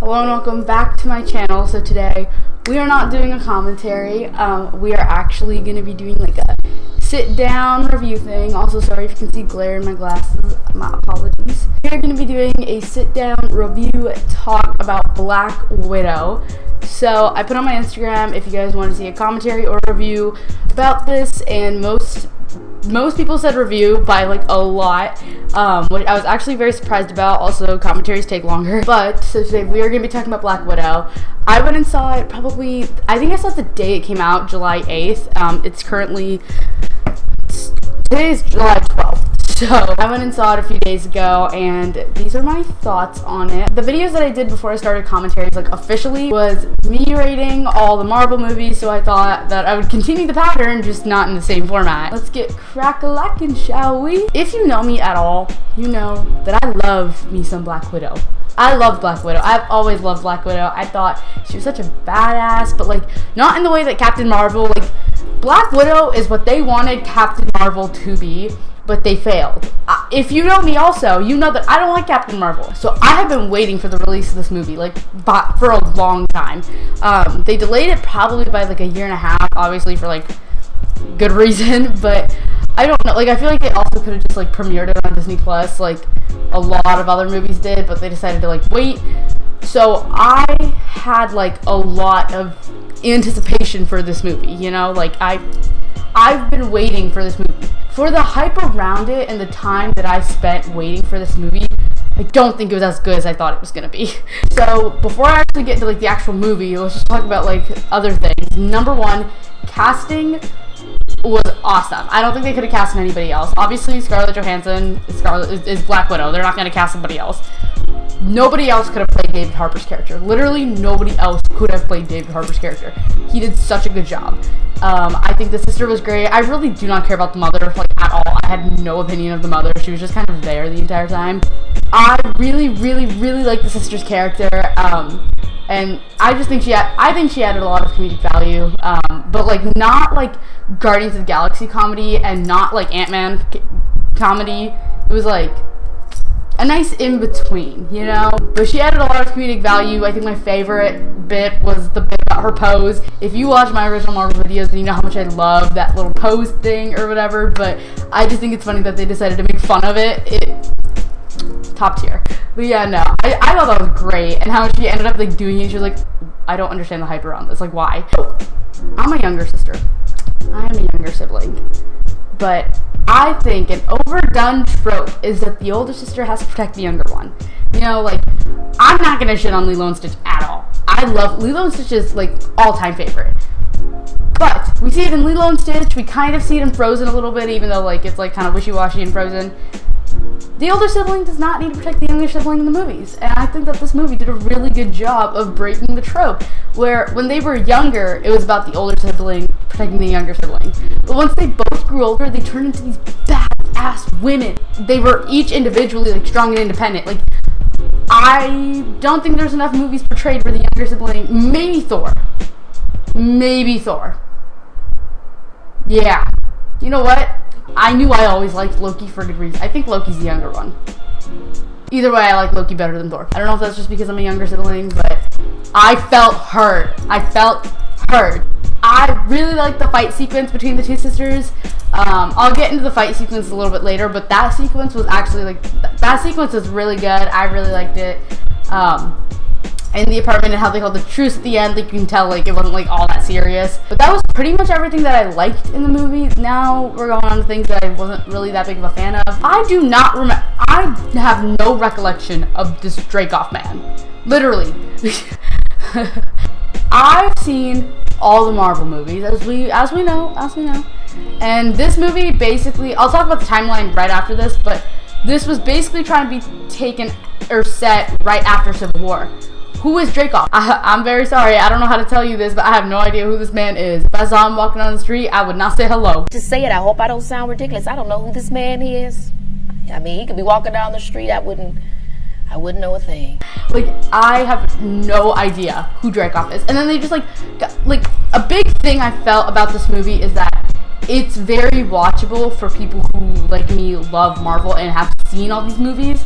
Hello and welcome back to my channel. So today we are not doing a commentary. We are actually going to be doing like a sit down review thing. Also, sorry if you can see glare in my glasses, my apologies. We are going to be doing a sit down review talk about Black Widow. So I put on my Instagram if you guys want to see a commentary or review about this, and most people said review by like a lot, which I was actually very surprised about. Also, commentaries take longer. But so today we are going to be talking about Black Widow. I went and saw it I think I saw it the day it came out, July 8th. Today is July 12th. So I went and saw it a few days ago, and these are my thoughts on it. The videos that I did before I started commentaries, like officially, was me rating all the Marvel movies, so I thought that I would continue the pattern, just not in the same format. Let's get crack-a-lackin', shall we? If you know me at all, you know that I love me some Black Widow. I love Black Widow. I've always loved Black Widow. I thought she was such a badass, but like not in the way that Captain Marvel, like Black Widow is what they wanted Captain Marvel to be, but they failed. If you know me also, you know that I don't like Captain Marvel. So I have been waiting for the release of this movie, like, for a long time. They delayed it probably by, like, a year and a half, obviously for, like, good reason. But I don't know. Like, I feel like they also could have just, like, premiered it on Disney+, like a lot of other movies did. But they decided to, like, wait. So I had, like, a lot of anticipation for this movie, you know? Like, I've been waiting for this movie. For the hype around it and the time that I spent waiting for this movie, I don't think it was as good as I thought it was going to be. So before I actually get into like the actual movie, let's just talk about like other things. Number one, casting was awesome. I don't think they could have cast anybody else. Obviously, Scarlett Johansson is Black Widow. They're not going to cast somebody else. Nobody else could have played David Harbour's character. Literally nobody else could have played David Harbour's character. He did such a good job. I think the sister was great. I really do not care about the mother, like, at all. I had no opinion of the mother. She was just kind of there the entire time. I really, really, really like the sister's character. And I just think she added a lot of comedic value. But, like, not, like, Guardians of the Galaxy comedy and not, like, Ant-Man comedy. It was, like, a nice in-between, you know? But she added a lot of comedic value. I think my favorite bit was the bit about her pose. If you watch my original Marvel videos, then you know how much I love that little pose thing or whatever, but I just think it's funny that they decided to make fun of it. Top tier. But yeah, no, I thought that was great, and how she ended up, like, doing it. She was like, I don't understand the hype around this. Like, why? I'm a younger sister. I am a younger sibling. But I think an overdone trope is that the older sister has to protect the younger one. You know, like, I'm not gonna shit on Lilo and Stitch at all. I love Lilo and Stitch's, like, all-time favorite. But we see it in Lilo and Stitch. We kind of see it in Frozen a little bit, even though, like, it's, like, kind of wishy-washy in Frozen. The older sibling does not need to protect the younger sibling in the movies. And I think that this movie did a really good job of breaking the trope, where when they were younger, it was about the older sibling protecting the younger sibling. But once they both grew older, they turned into these badass women. They were each individually, like, strong and independent. Like, I don't think there's enough movies portrayed where the younger sibling, maybe Thor. Yeah. You know what? I knew I always liked Loki for good reason. I think Loki's the younger one. Either way, I like Loki better than Thor. I don't know if that's just because I'm a younger sibling, but I felt heard. I really like the fight sequence between the two sisters. I'll get into the fight sequence a little bit later, but that sequence was actually, like, that sequence was really good. I really liked it. In the apartment and how they held the truce at the end, like, you can tell, like, it wasn't, like, all that serious. But that was pretty much everything that I liked in the movie. Now we're going on to things that I wasn't really that big of a fan of. I have no recollection of this Dracoff man. Literally. I've seen all the Marvel movies, as we know. And this movie basically, I'll talk about the timeline right after this, but this was basically trying to be taken or set right after Civil War. Who is Dracoff? I'm very sorry, I don't know how to tell you this, but I have no idea who this man is. If I saw him walking on the street, I would not say hello. Just say it, I hope I don't sound ridiculous. I don't know who this man is. I mean, he could be walking down the street, I wouldn't know a thing. Like, I have no idea who Dracoff is. And then they just, like, a big thing I felt about this movie is that it's very watchable for people who, like me, love Marvel and have seen all these movies.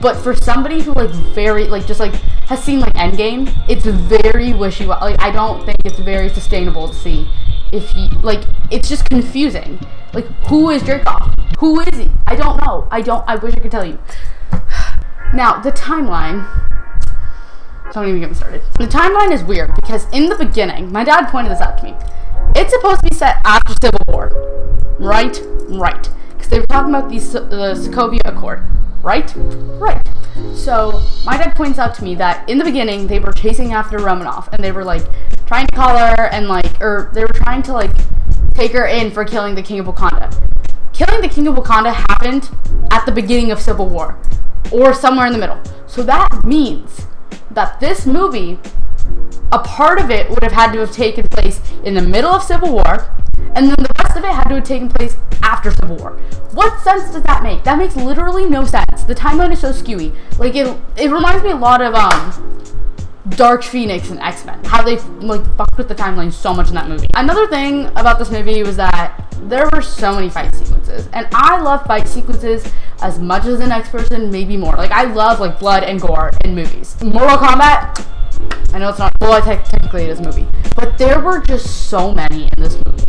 But for somebody who, like, very, like, just, like, has seen like Endgame, it's very wishy-washy. Like, I don't think it's very sustainable to see. If he, like, it's just confusing. Like, who is Dracoff? Who is he? I don't know. I wish I could tell you. Now, the timeline. Don't even get me started. The timeline is weird because in the beginning, my dad pointed this out to me. It's supposed to be set after Civil War. Right? Right. Because they were talking about the Sokovia Accord. Right? Right. So, my dad points out to me that in the beginning, they were chasing after Romanov, and they were, like, trying to call her, and, like, or they were trying to, like, take her in for killing the King of Wakanda. Killing the King of Wakanda happened at the beginning of Civil War, or somewhere in the middle. So that means that this movie, a part of it would have had to have taken place in the middle of Civil War, and then the rest of it had to have taken place after Civil War. What sense does that make? That makes literally no sense. The timeline is so skewy. Like, it reminds me a lot of Dark Phoenix and X-Men. How they like fucked with the timeline so much in that movie. Another thing about this movie was that there were so many fight sequences, and I love fight sequences as much as the next person, maybe more. Like, I love like blood and gore in movies. Mortal Kombat, I know it's not, well, technically it is a movie, but there were just so many in this movie.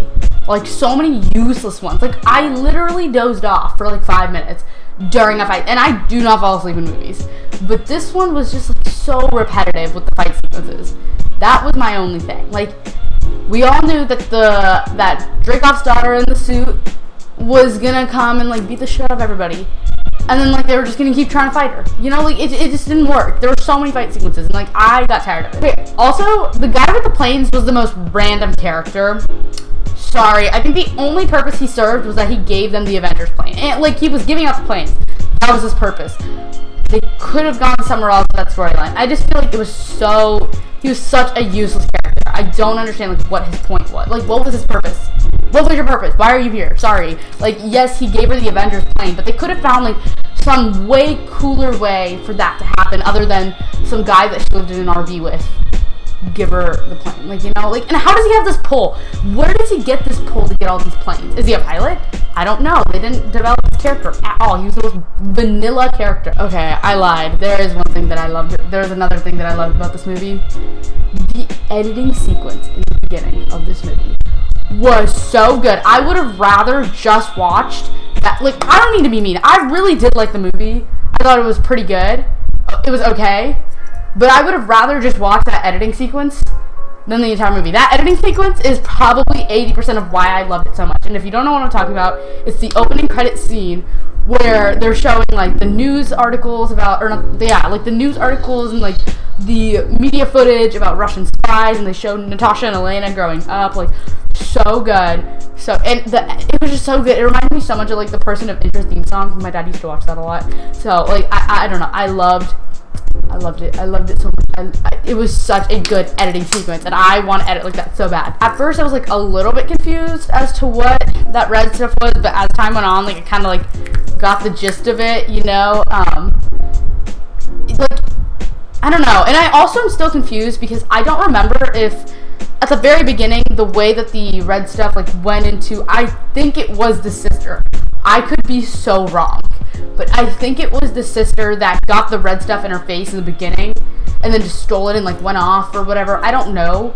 Like, so many useless ones. Like, I literally dozed off for like 5 minutes during a fight, and I do not fall asleep in movies, but this one was just like so repetitive with the fight sequences. That was my only thing. Like, we all knew that that Dracov's daughter in the suit was gonna come and like beat the shit out of everybody, and then like they were just gonna keep trying to fight her. You know, like it just didn't work. There were so many fight sequences, and like I got tired of it. Okay, also, the guy with the planes was the most random character. Sorry, I think the only purpose he served was that he gave them the Avengers plane. And, like, he was giving out the planes. That was his purpose. They could have gone somewhere else with that storyline. I just feel like he was such a useless character. I don't understand, like, what his point was. Like, what was his purpose? What was your purpose? Why are you here? Sorry. Like, yes, he gave her the Avengers plane, but they could have found, like, some way cooler way for that to happen other than some guy that she lived in an RV with give her the plane, like, you know, like, and how does he have this pull? Where does he get this pull to get all these planes? Is he a pilot? I don't know. They didn't develop his character at all. He was the most vanilla character. Okay, I lied. There is one thing that I loved. There's another thing that I loved about this movie. The editing sequence in the beginning of this movie was so good. I would have rather just watched that. Like, I don't mean to be mean. I really did like the movie. I thought it was pretty good. It was okay. But I would have rather just watched that editing sequence than the entire movie. That editing sequence is probably 80% of why I loved it so much. And if you don't know what I'm talking about, it's the opening credit scene where they're showing like the news articles about, or not, yeah, like the news articles and like the media footage about Russian spies, and they show Natasha and Elena growing up, like so good. So, and it was just so good. It reminded me so much of like the Person of Interest theme song. My dad used to watch that a lot. So like I don't know, I loved it. I loved it so much. It was such a good editing sequence, and I want to edit like that so bad. At first, I was like a little bit confused as to what that red stuff was, but as time went on, like I kind of like got the gist of it, you know. Like, I don't know, and I also am still confused because I don't remember if at the very beginning the way that the red stuff like went into. I think it was the sister. I could be so wrong, but I think it was the sister that got the red stuff in her face in the beginning and then just stole it and like went off or whatever. I don't know.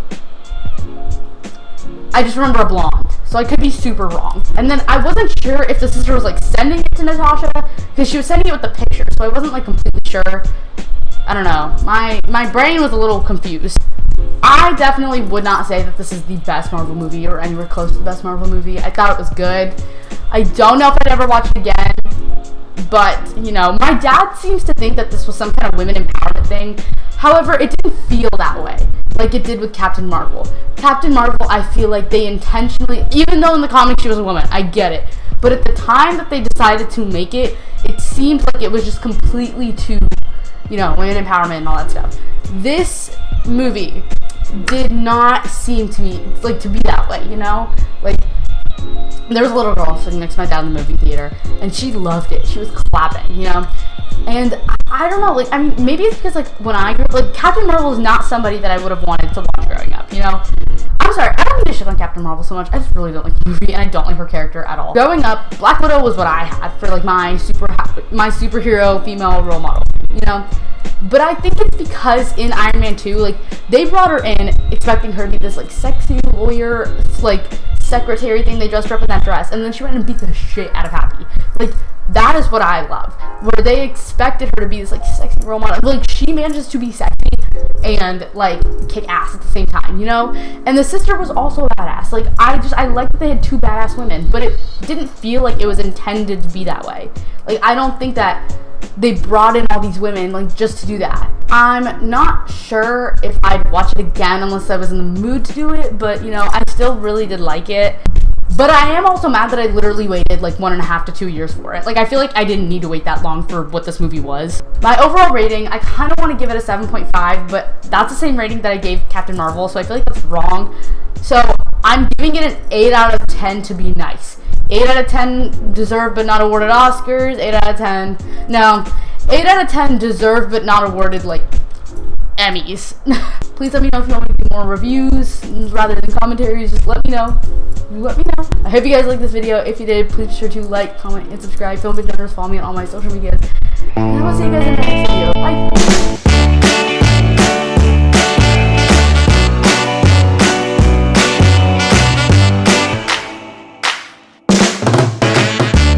I just remember a blonde, so I could be super wrong. And then I wasn't sure if the sister was like sending it to Natasha because she was sending it with the picture, so I wasn't like completely sure. I don't know. My brain was a little confused. I definitely would not say that this is the best Marvel movie or anywhere close to the best Marvel movie. I thought it was good. I don't know if I'd ever watch it again, but, you know, my dad seems to think that this was some kind of women empowerment thing. However, it didn't feel that way, like it did with Captain Marvel. Captain Marvel, I feel like they intentionally, even though in the comics she was a woman, I get it, but at the time that they decided to make it, it seemed like it was just completely too, you know, women empowerment and all that stuff. This movie did not seem to me like to be that way, you know? Like, there was a little girl sitting next to my dad in the movie theater, and she loved it. She was clapping, you know? And I don't know, like, I mean, maybe it's because, like, when I grew up, like, Captain Marvel is not somebody that I would have wanted to watch growing up, you know? I'm sorry, I don't mean to shit on Captain Marvel so much. I just really don't like the movie, and I don't like her character at all. Growing up, Black Widow was what I had for, like, my superhero female role model, you know? But I think it's because in Iron Man 2, like, they brought her in expecting her to be this, like, sexy lawyer, like, secretary thing. They dressed her up in that dress, and then she went and beat the shit out of Happy. Like, that is what I love, where they expected her to be this, like, sexy role model. Like, she manages to be sexy and, like, kick ass at the same time, you know? And the sister was also badass. Like, I like that they had two badass women, but it didn't feel like it was intended to be that way. Like, I don't think that they brought in all these women, like, just to do that. I'm not sure if I'd watch it again unless I was in the mood to do it, but, you know, I still really did like it. But I am also mad that I literally waited like 1.5 to 2 years for it. Like, I feel like I didn't need to wait that long for what this movie was. My overall rating, I kind of want to give it a 7.5, but that's the same rating that I gave Captain Marvel, so I feel like that's wrong. So I'm giving it an 8 out of 10 to be nice. 8 out of 10 deserved but not awarded Oscars. 8 out of 10, no. 8 out of 10 deserved but not awarded, like, Emmys. Please let me know if you want me to do more reviews rather than commentaries. Just let me know. Let me know. I hope you guys liked this video. If you did, please be sure to like, comment, and subscribe. Feel a bit generous. Follow me on all my social medias. And I will see you guys in the next video. Bye.